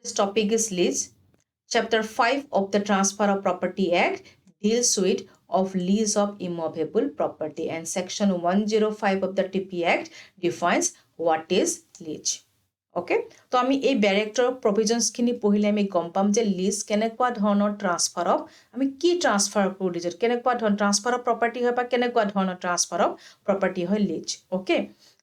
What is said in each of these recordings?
This topic is lease. Chapter 5 of the Transfer of Property Act deals with of lease of immovable property, and section 105 of the TP Act defines what is lease. Okay, তো আমি এই ব্যাৰেক্টৰ প্ৰভিজনছখিনি পঢ়িলে আমি গম পাম যে lease কেনেকুৱা ধৰণৰ ট্ৰান্সফাৰ অফ আমি কি ট্ৰান্সফাৰ কৰোঁ লিজত কেনেকুৱা ধৰণৰ ট্ৰান্সফাৰ অফ প্ৰপাৰ্টি হয় বা কেনেকুৱা ধৰণৰ ট্ৰান্সফাৰ অফ প্ৰপাৰ্টি হয় লিজ অ'কে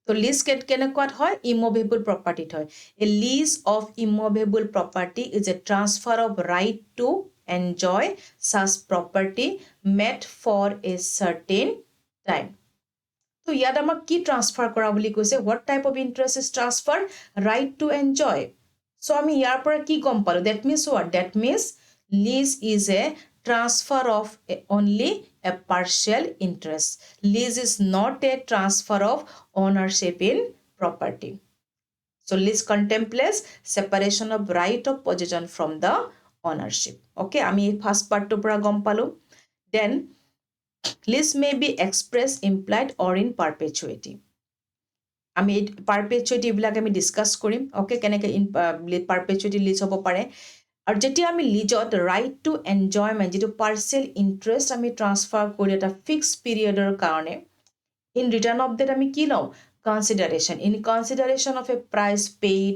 তো লিজ কেনেকুৱাত হয় ইমুভেবল প্ৰপাৰ্টিত হয় a lease of immovable property is a transfer of right to enjoy such property met for a certain time. So ইয়াত আমাক কি ট্ৰান্সফাৰ কৰা বুলি কৈছে what type of interest is transferred right to enjoy. So আমি ইয়াৰ পৰা কি গম পালো that means what that means lease is a transfer of only a partial interest. Lease is not a transfer of ownership in property. So lease contemplates separation of right of possession from the ownership. Okay, আমি first পার্টটো পৰা গম পালো. Then lease may be expressed, implied or in perpetuity. আমি perpetuity বিলাক আমি discuss কৰিম. Okay কেনেকৈ in perpetuity lease হ'ব পাৰে. আৰু যেতিয়া আমি লিজত ৰাইট টু এনজয়মেণ্ট যিটো পাৰ্চিয়েল ইণ্টাৰেষ্ট আমি ট্ৰান্সফাৰ কৰি এটা ফিক্সড পিৰিয়ডৰ কাৰণে ইন ৰিটাৰ্ণ অফ দেট আমি কি লওঁ consideration in consideration of a price paid,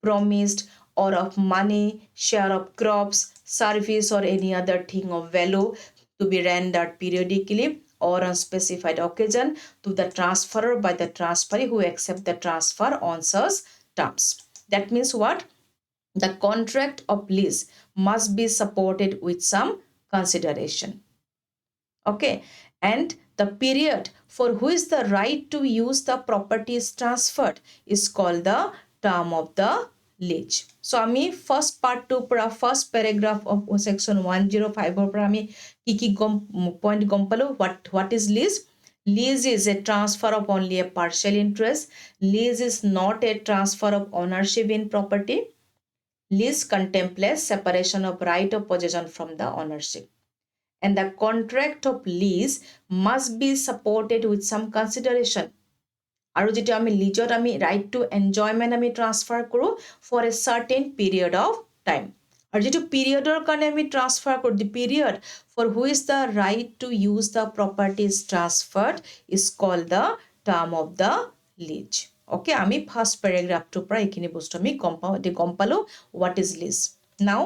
promised or of money, share of crops, service or any other thing of value to be rendered periodically or on specified occasion to the transferor by the transferee who accept the transfer on such terms. That means what? The contract of lease must be supported with some consideration. Okay, and the period for which the right to use the property is transferred is called the term of the lease. So আমি first part to পৰা first paragraph of section 105 পৰা আমি কি point গম পালো what is lease. Lease is a transfer of only a partial interest. Lease is not a transfer of ownership in property. Lease contemplates separation of right of possession from the ownership. And the contract of lease must be supported with some consideration. আৰু যেটো আমি লিজত আমি right to enjoyment আমি transfer কৰো for a certain period of time. আৰু যেটো পিৰিয়ডৰ কাৰণে আমি transfer কৰো the period for which the right to use the property is transferred is called the term of the lease. Okay, আমি first paragraph to পৰা এইখিনি বস্তু আমি গম পালো what is lease. Now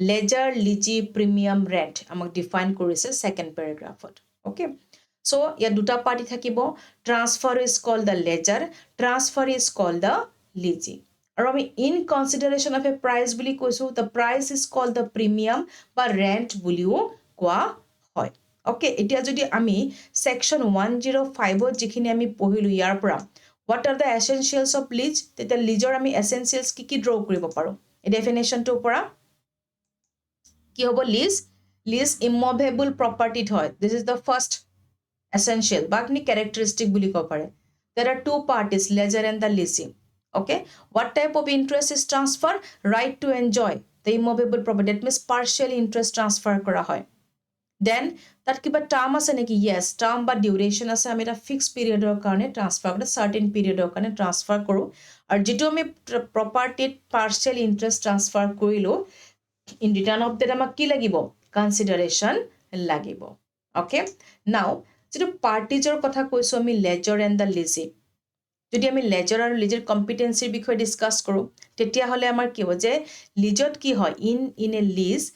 ledger lease premium rent আমাক define কৰিছে second paragraph. Okay, so ইয়াত দুটা পাৰ্টি থাকিব transfer is called the ledger, transfer is called the lease. আৰু আমি in consideration of a price বুলি কৈছো the price is called the premium বা rent বুলিও কোৱা হয়. Okay, এতিয়া যদি আমি section 105 যিখিনি আমি পঢ়িলো ইয়াৰ পৰা what are the essentials of lease তেতিয়া leaseৰ আমি essentials কি draw কৰিব পাৰো এই definitionটোৰ পৰা কি হ'ব lease immovable property হয় this is the first essential বা আপনি characteristic বুলি ক'ব পাৰে there are two parties lessor and the lessee. Okay, what type of interest is transfer right to enjoy the immovable property that means partial interest transfer কৰা হয়. Then তাত কিবা term আছে নেকি yes টাৰ্ম বা ডিউৰেশ্যন আছে আমি এটা ফিক্স পিৰিয়ডৰ কাৰণে ট্ৰান্সফাৰ কৰোঁ সাৰ্টেন পিৰিয়ডৰ কাৰণে ট্ৰান্সফাৰ কৰোঁ আৰু যেটো আমি প্ৰপাৰ্টিত পাৰ্চিয়েল ইন্টাৰেষ্ট ট্ৰান্সফাৰ কৰিলো in return of that আমাক কি লাগিব consideration লাগিব. Okay, now যেটো পাৰ্টিজৰ কথা কৈছো আমি ledger and the lessee যদি আমি ledger আৰু leaseৰ কম্পিটেন্সিৰ বিষয়ে ডিসকাস কৰো তেতিয়া হলে আমাৰ কি হ'ব যে লিজত কি হয় in a lease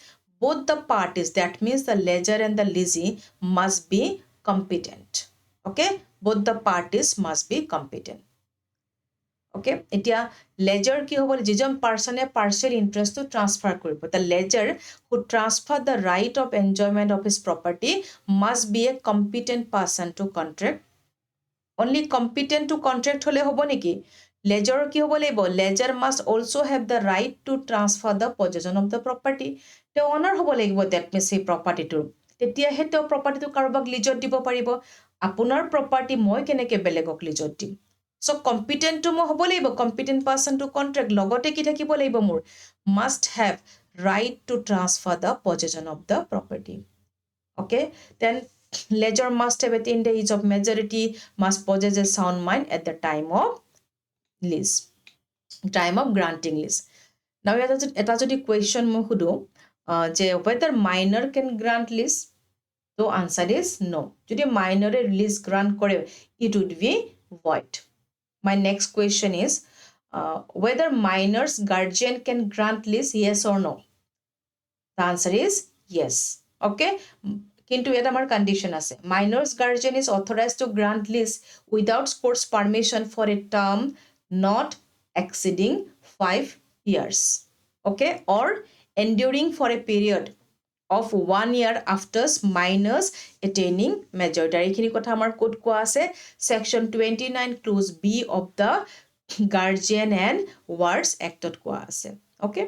both the parties that means the ledger and the lessee must be competent. Okay, both the parties must be competent. Okay, এতিয়া ledger কি হ'ব যিজন পাৰ্সনে partial interest to transfer কৰিব the ledger who transfer the right of enjoyment of his property must be a competent person to contract. Only competent to contract হলে হ'ব নেকি ledger কি হ'ব লাগিব ledger must also have the right to transfer the possession of the property. The owner হ'ব লাগিব that means এই property-টোৰ তেতিয়াহে তেওঁ property-টো কাৰোবাক লিজত দিব পাৰিব আপোনাৰ property মই কেনেকৈ বেলেগক লিজত দিম so competent to মই হ'ব লাগিব competent person to contract লগতে কি থাকিব লাগিব মোৰ must have right to transfer the possession of the property. Okay, then ledger must have attained the age of majority, must possess a sound mind at the time of lease, time of granting lease. Now এটা যদি question মই সুধো যে whether minor can grant lease, so answer is no. যদি minor lease grant করে, it would be void. My next question is whether minor's guardian can grant lease, yes or no? The answer is yes. Okay, কিন্তু এটা আমাৰ condition আছে. Minor's guardian is authorized to grant lease without court's permission for a term not exceeding 5 years. Okay, or enduring for a period of 1 year after minors attaining majority. আৰু এইখিনি কথা আমাৰ ক'ত কোৱা আছে? Section 29 clause B of the Guardian and Wards Actত কোৱা আছে. Okay,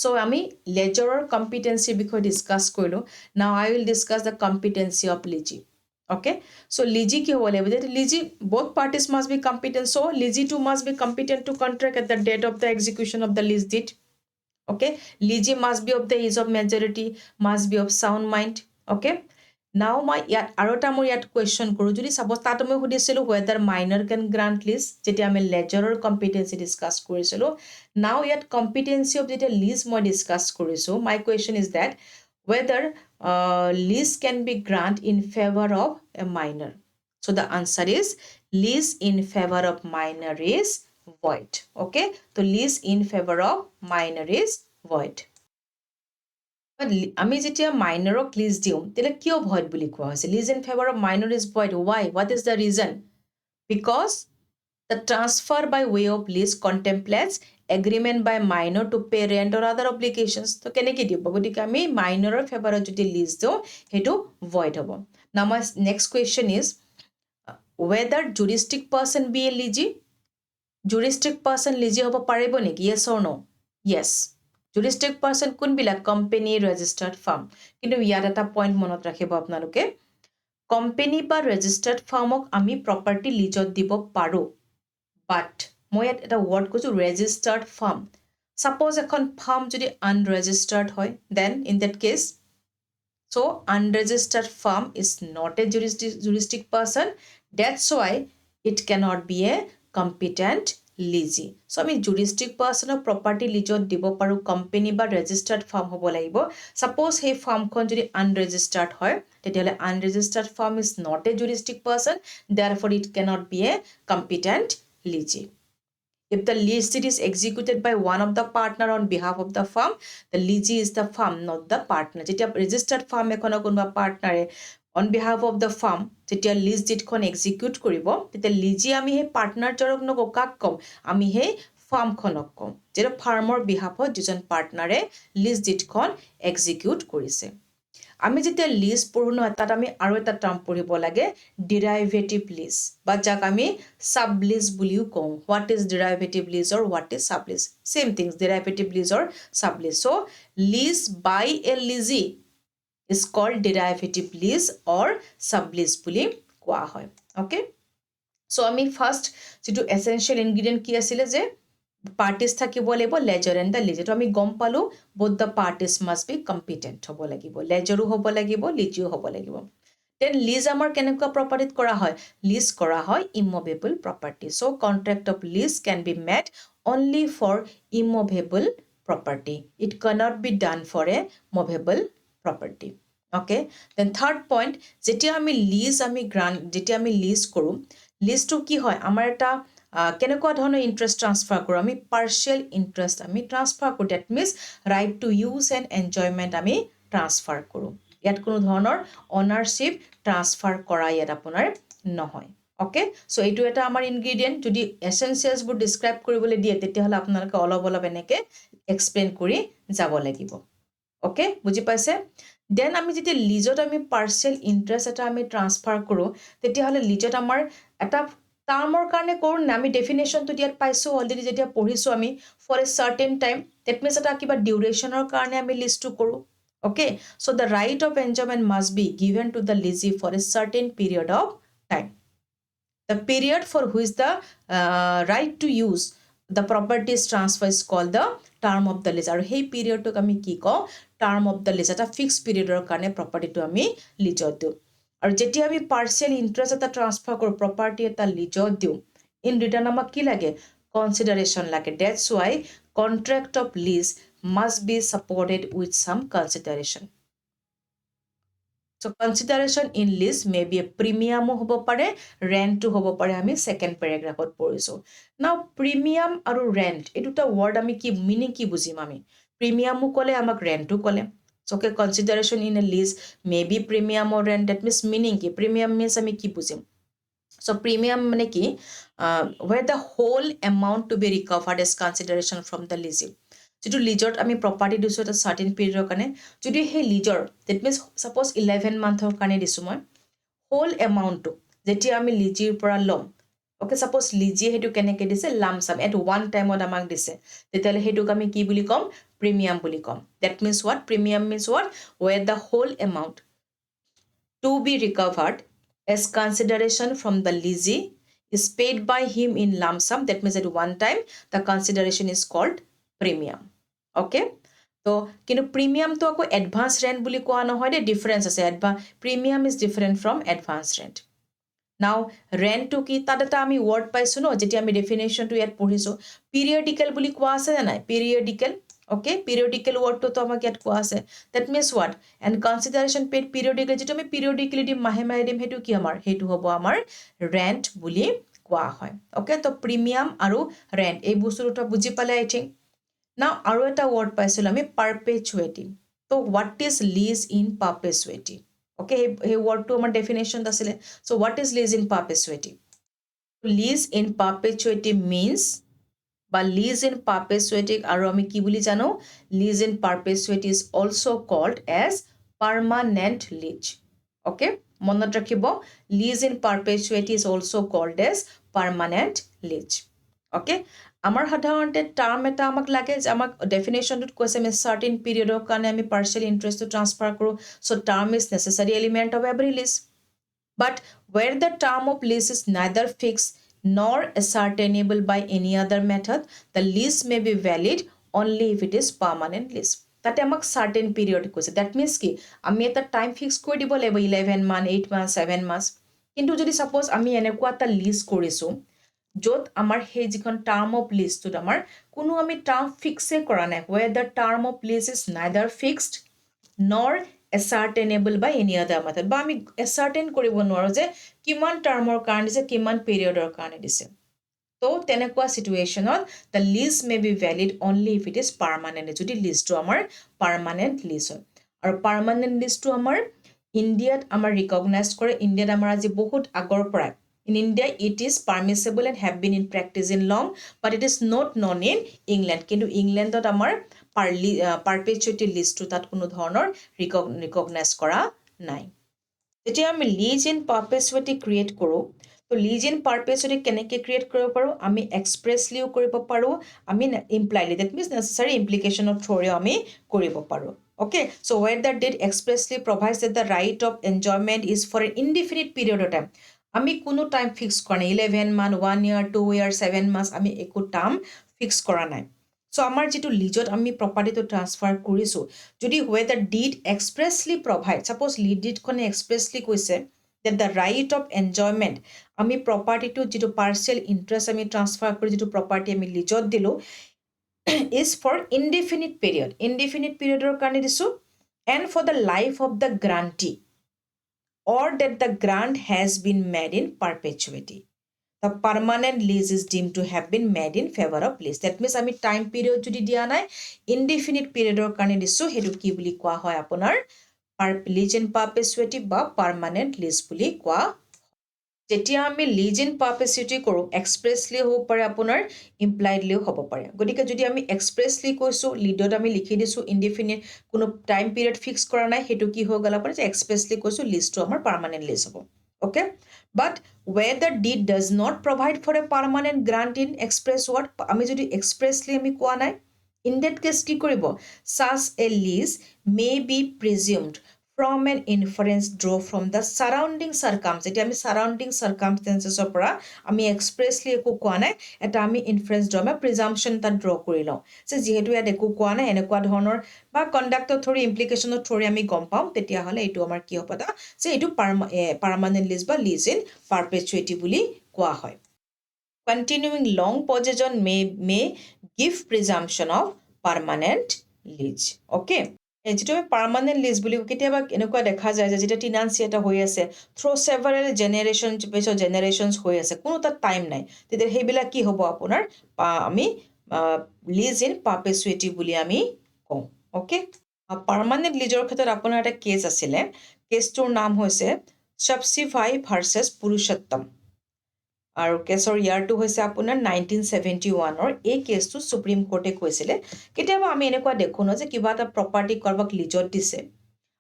so আমি ledgerer competency বিষয়ে discuss কৰিলো. Now I will discuss the competency of leasee. Okay, so leasee কি হ'ব লাগিব? Leasee, both parties must be competent, so leasee too must be competent to contract at the date of the execution of the lease deed. Okay, leasee must be of the age of majority, must be of sound mind. Okay, now মই ইয়াত আৰু এটা মই ইয়াত question কৰোঁ, যদি suppose তাত মই সুধিছিলোঁ whether minor can grant lease, যেতিয়া আমি ledgerer competency discuss কৰিছিলোঁ. Now ইয়াত competency of যেতিয়া lease মই discuss কৰিছোঁ, my question is that whether lease can be granted in favor of a minor. So the answer is lease in favor of minor is void. Okay, so lease in favor of minor is void. আমি যেতিয়া মাইনৰক lease দিওঁ তেতিয়াহ'লে কিয় void বুলি কোৱা হৈছে? Lease in favor of minor is void. Why? What is the reason? Because the transfer by way of lease contemplates agreement by minor to pay rent or other obligations. তো কেনেকৈ দিব? গতিকে আমি মাইনৰৰ ফেভাৰত যদি লিজ দিওঁ সেইটো void হ'ব. Now my next question is whether juristic person be a leasee? Juristic person leasee হ'ব পাৰিব নেকি? Yes or no? Yes. Juristic person কোনবিলাক? Company, registered firm. কিন্তু ইয়াত এটা পইণ্ট মনত ৰাখিব আপোনালোকে, কোম্পানী বা registered firmক আমি property লিজত দিব পাৰোঁ, but মই ইয়াত এটা word কৈছোঁ registered firm. Suppose এখন firm যদি unregistered হয়, then in that case, so unregistered firm is not a juristic person. That's why it cannot be a competent leasee. So আমি juristic person property লিজত দিব পাৰোঁ, company বা registered firm হ'ব লাগিব. Suppose সেই ফাৰ্মখন যদি unregistered হয়, তেতিয়াহ'লে unregistered firm is not a juristic person, therefore it cannot be a competent leasee. If the lease deed is executed by one of the partner on behalf of the firm, the leasee is the firm, not the partner. যেতিয়া registered firm এখনৰ কোনোবা পাৰ্টনাৰে on behalf of the firm যেতিয়া lease deedখন execute কৰিব, তেতিয়া leasee আমি সেই পাৰ্টনাৰজনক নকওঁ, কাক ক'ম? আমি সেই ফাৰ্মখনক ক'ম, যেটা ফাৰ্মৰ বিহাফত যিজন পাৰ্টনাৰে lease deedখন execute কৰিছে. আমি যেতিয়া লিজ পঢ়ো ন, তাত আমি আৰু এটা টাৰ্ম পঢ়িব লাগে, ডেৰিভেটিভ লিজ, বা যাক আমি সাব লিজ বুলিও কওঁ. What is derivative lease or what is sub lease? Same things, derivative lease or sub lease. So' lease by a lessee is called derivative lease or sub lease বুলি কোৱা হয়. Okay, চ' আমি first যিটো essential ingredient কি আছিলে, যে parties থাকিব লাগিব, ledger and the leasee. তো আমি গম পালো both the parties must be competent হ'ব লাগিব, ledgerও হ'ব লাগিব, leaseও হ'ব লাগিব. Then lease আমাৰ কেনেকুৱা propertyত কৰা হয়? Lease কৰা হয় immovable property. So contract of lease can be made only for immovable property. It cannot be done for a movable property. Okay, then third point, যেতিয়া আমি lease যেতিয়া আমি lease কৰোঁ, leaseটো কি হয়? আমাৰ এটা কেনেকুৱা ধৰণৰ ইণ্টাৰেষ্ট ট্ৰান্সফাৰ কৰোঁ? আমি পাৰ্চিয়েল ইণ্টাৰেষ্ট আমি ট্ৰান্সফাৰ কৰোঁ. That means right to use and enjoyment আমি ট্ৰান্সফাৰ কৰোঁ. ইয়াত কোনো ধৰণৰ অনাৰশ্বিপ ট্ৰান্সফাৰ কৰা ইয়াত আপোনাৰ নহয়. অ'কে, চ' এইটো এটা আমাৰ ইনগ্ৰিডিয়েণ্ট. যদি এচেঞ্চিয়েলছবোৰ ডিছক্ৰাইব কৰিবলৈ দিয়ে, তেতিয়াহ'লে আপোনালোকে অলপ এনেকৈ এক্সপ্লেইন কৰি যাব লাগিব. অ'কে, বুজি পাইছে? দেন আমি যেতিয়া লিজত আমি পাৰ্চিয়েল ইণ্টাৰেষ্ট এটা আমি ট্ৰান্সফাৰ কৰোঁ, তেতিয়াহ'লে লিজত আমাৰ এটা টাৰ্মৰ কাৰণে কৰোঁ নে? আমি ডেফিনেশ্যনটো ইয়াত পাইছোঁ অলৰেডি, যেতিয়া পঢ়িছোঁ আমি, for a certain time, that means এটা কিবা ডিউৰেশ্যনৰ কাৰণে আমি লিজটো কৰোঁ. Okay, so' the right of enjoyment must be given to the lessee for a certain period of time. The period for which the right to use the properties transfer is called the term of the lease. আৰু সেই পিৰিয়ডটোক আমি কি কওঁ? Term of the lease. এটা fix পিৰিয়ডৰ কাৰণে প্ৰপাৰ্টিটো আমি লিজত দিওঁ. আৰু যেতিয়া আমি পাৰ্চিয়েল ইণ্টাৰেষ্ট এটা ট্ৰান্সফাৰ কৰোঁ, প্ৰপাৰ্টি এটা লিজত দিওঁ, ইন ৰিটাৰ্ণ আমাক কি লাগে? কনচিডাৰেশ্যন লাগে. That's Y contract of lease must be supported with some consideration. So consideration in lease may be a premium hobo pare, rent to hobo pare ami second paragraph ot poriso. Now premium aru rent etuta word ami ki meaning ki bujim ami. Premium kole amak rent to kole. So okay, consideration in a lease may be premium or rent. That means meaning ki premium means ami ki bujim. So premium mane ki where the whole amount to be recovered as consideration from the leasing. যিটো লিজত আমি property দিছোঁ এটা certain পিৰিয়ডৰ কাৰণে যদি সেই লিজৰ that means suppose 11 মান্থৰ কাৰণে দিছোঁ মই হোল এমাউণ্টটো যেতিয়া আমি লিজিৰ পৰা ল'ম অ'কে ছাপ'জ লিজিয়ে সেইটো কেনেকৈ দিছে লামচাম এট ওৱান টাইমত আমাক দিছে তেতিয়াহ'লে সেইটোক আমি কি বুলি ক'ম প্ৰিমিয়াম বুলি ক'ম that means what premium means what were the whole amount to be recovered as consideration from the lessee is paid by him in lump sum. That means at one time the consideration is called premium. Okay, so kintu premium to ako advance rent buli koa no hoy de difference ase premium is different from advance rent. Now rent to ki tadata ami word paisu no jeti ami definition to yet poriso periodical buli koa ase na periodical. Okay, periodical word to amak yat koa ase that means what and consideration paid periodically jeto ami periodically dim mahe mahe dim hetu ki amar hetu hobo amar rent buli koa hoy. Okay, to premium aru rent ei bostu ta buji pale I think. Now aru eta word paisil ami perpetuity. So what is lease in perpetuity? Okay, hey word to amar definition dasile. So what is lease in perpetuity? Lease in perpetuity means বা lease in perpetuity আৰু আমি কি বুলি জানো lease in perpetuity is also called as permanent lease. Okay, মনত ৰাখিব lease in perpetuity is also called as permanent lease. Okay, আমাৰ সাধাৰণতে টাৰ্ম এটা আমাক লাগে যে আমাক ডেফিনেশ্যনটোত কৈছে আমি চাৰ্টেন পিৰিয়ডৰ কাৰণে আমি পাৰ্চিয়েল ইণ্টাৰেষ্টটো ট্ৰান্সফাৰ কৰোঁ so' term is necessary element of every lease but where the term of lease is neither fixed nor ascertainable by any other method, the lease may be valid only if it is permanent lease. That amak certain period koise. That means ki ami eta time fix kori dibo lebo 11 month, 8 months, 7 months. Kintu jodi suppose ami enekwa ta lease korisu jot amar he jikon term of lease to amar kuno ami term fix e kora nai where the term of lease is neither fixed nor ascertainable by any other method ba ami ascertain koribo nwaro je kiman termor karone dise kiman periodor karone dise so tenekwa situationot the lease may be valid only if it is permanent jodi lease to amar permanent lease hoy aru permanent lease to amar indiat amar recognized kore indiat amar aji bahut agor pora in India it is permissible and have been in practice in long but it is not known in England kintu England ot amar perpetuity lease to tat কোনো ধৰণৰ recognize কৰা নাই যেতিয়া আমি lease in perpetuity create কৰো তো lease in perpetuity কেনেকৈ create কৰিব পাৰো আমি expresslyও কৰিব পাৰো আমি impliedly that means necessary implication of theory আমি কৰিব পাৰো okay so where that did expressly provides that the right of enjoyment is for an indefinite period of time আমি কোনো টাইম ফিক্স কৰা নাই 11 month 1 year 2 year 7 months আমি একো time fix কৰা নাই so আমাৰ যেটো লিজত আমি প্ৰপাৰ্টিটো ট্ৰান্সফাৰ কৰিছো যদি where the deed expressly provide suppose lead deed খনে expressly কৈছে that the right of enjoyment আমি প্ৰপাৰ্টিটো যেটো partial interest আমি ট্ৰান্সফাৰ কৰি যেটো প্ৰপাৰ্টি আমি লিজত দিলো is for indefinite periodৰ কাৰণে দিছো and for the life of the grantee or that the grant has been made in perpetuity the permanent lease is deemed to have been made in favor of lease that means ami time period jodi dia nai indefinite periodor karone disu hetu ki buli koa hoy apunar lease in perpetuity ba permanent lease buli koa যেতিয়া আমি lease in perpetuity কৰো expressly হ'ব পাৰে আপোনাৰ impliedly হ'ব পাৰে গতিকে যদি আমি expressly কৈছো লিডত আমি লিখি দিছো indefinite কোনো টাইম পিৰিয়ড ফিক্স কৰা নাই হেতু কি হৈ গলা পাৰে যে expressly কৈছো লিষ্টটো আমাৰ পার্মানেন্ট লিজ হ'ব okay but where the deed does not provide for a permanent grant in express word আমি যদি expressly আমি কোৱা নাই in that case কি কৰিব such a lease may be presumed from an inference draw from the surrounding circumstances এটা আমি surrounding circumstances পৰা আমি expressly একো কোৱা নাই এটা আমি inference draw বা presumption তা draw কৰি লওঁ যে যেহেতু ইয়াত একো কোৱা নাই এনেকুৱা ধৰণৰ বা conductor theory implication theory আমি গম পাম তেতিয়া হলে এটো আমাৰ কি হ'ব যে এটো permanent lease বা lease in perpetuity বুলি কোৱা হয় Continuing long possession may give presumption of permanent lease. Okay. যেটো আমি পাৰ্মানেণ্ট লিজ বুলি কেতিয়াবা এনেকুৱা দেখা যায় যে যেতিয়া টিনান্সি এটা হৈ আছে থ্ৰু সেভাৰেল জেনেৰেশ্যন পিছত জেনেৰেশ্যনছ হৈ আছে কোনো এটা টাইম নাই তেতিয়া সেইবিলাক কি হ'ব আপোনাৰ আমি লিজ ইন পাৰ্পেচুইটি বুলি আমি কওঁ অ'কে পাৰ্মানেণ্ট লিজৰ ক্ষেত্ৰত আপোনাৰ এটা কেছ আছিলে কেছটোৰ নাম হৈছে সবচিভাই ভাৰ্চেছ পুৰুষোত্তম আৰু কেছৰ ইয়াৰটো হৈছে আপোনাৰ 1971 এই কেছটো সুপ্ৰিম কোৰ্টে কৈছিলে কেতিয়াবা আমি এনেকুৱা দেখোঁ ন যে কিবা এটা প্ৰপাৰ্টি কাৰোবাক লিজত দিছে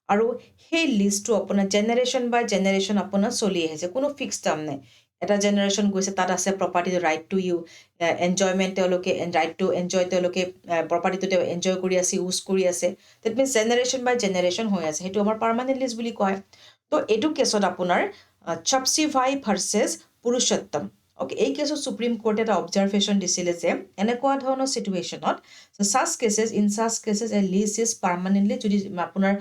আৰু সেই লিজটো আপোনাৰ জেনেৰেশ্যন বাই জেনেৰেশ্যন আপোনাৰ চলি আহিছে কোনো ফিক্স টাৰ্ম নাই এটা জেনেৰেশ্যন গৈছে তাত আছে প্ৰপাৰ্টিটো ৰাইট টু ইউ এনজয়মেণ্ট তেওঁলোকে ৰাইট টু এনজয় তেওঁলোকে প্ৰপাৰ্টিটো তেওঁ এনজয় কৰি আছে ইউজ কৰি আছে that means generation by generation হৈ আছে সেইটো আমাৰ পাৰ্মানেণ্ট লিজ বুলি কয় তো এইটো কেছত আপোনাৰ সবচিভাই ভাৰ্চেছ পুৰুষোত্তম অ'কে এই কেছত সুপ্ৰিম কোৰ্টে এটা অবজাৰ্ভেশ্যন দিছিলে যে এনেকুৱা ধৰণৰ চিটুৱেশ্যনত such cases in such cases a lease is permanently যদি আপোনাৰ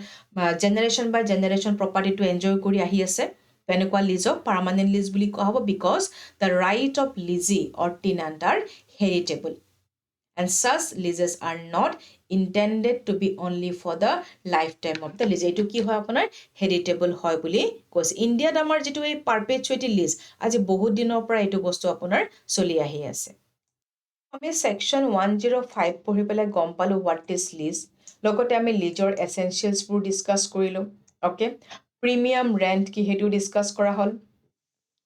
জেনেৰেশ্যন বাই জেনেৰেশ্যন প্ৰপাৰ্টিটো এনজয় কৰি আহি আছে তেনেকুৱা লিজক পাৰ্মানেণ্ট লিজ বুলি কোৱা হ'ব because the right of lessee or tenant are heritable and such leases are not intended to be only for the lifetime of the lease এইটো কি হয় আপোনাৰ হেৰিটেবল হয় বুলি কৈছে ইণ্ডিয়াত আমাৰ যিটো এই পাৰ্পেচুৱেটি লিজ আজি বহুত দিনৰ পৰা এইটো বস্তু আপোনাৰ চলি আহি আছে আমি সেকশ্যন 105 পঢ়ি পেলাই গম পালোঁ হোৱাট ইজ লিজ লগতে আমি লিজৰ এচেঞ্চিয়েলছবোৰ ডিছকাছ কৰিলোঁ অ'কে প্ৰিমিয়াম ৰেণ্ট কি সেইটো ডিছকাছ কৰা হ'ল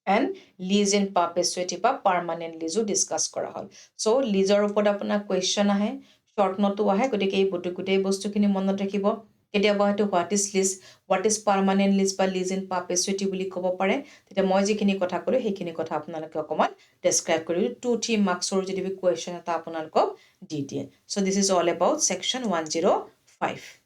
এণ্ড লিজ ইন পাৰ্পেচুৱেটি বা পাৰ্মানেণ্ট লিজো ডিছকাছ কৰা হ'ল চ' লিজৰ ওপৰত আপোনাৰ কুৱেশ্যন আহে শ্বৰ্ট নোটো আহে গতিকে এই গোটেই বস্তুখিনি মনত ৰাখিব কেতিয়াবা হয়তো what is lease what is permanent lease বা লিজ ইন পাৰ্পেচুৱেটি বুলি ক'ব পাৰে তেতিয়া মই যিখিনি কথা ক'লোঁ সেইখিনি কথা আপোনালোকে অকণমান ডেছক্ৰাইব কৰিলোঁ 2-3 মাৰ্কছৰ যদি কুৱেশ্যন এটা আপোনালোকক দি দিয়ে so' this is all about section 105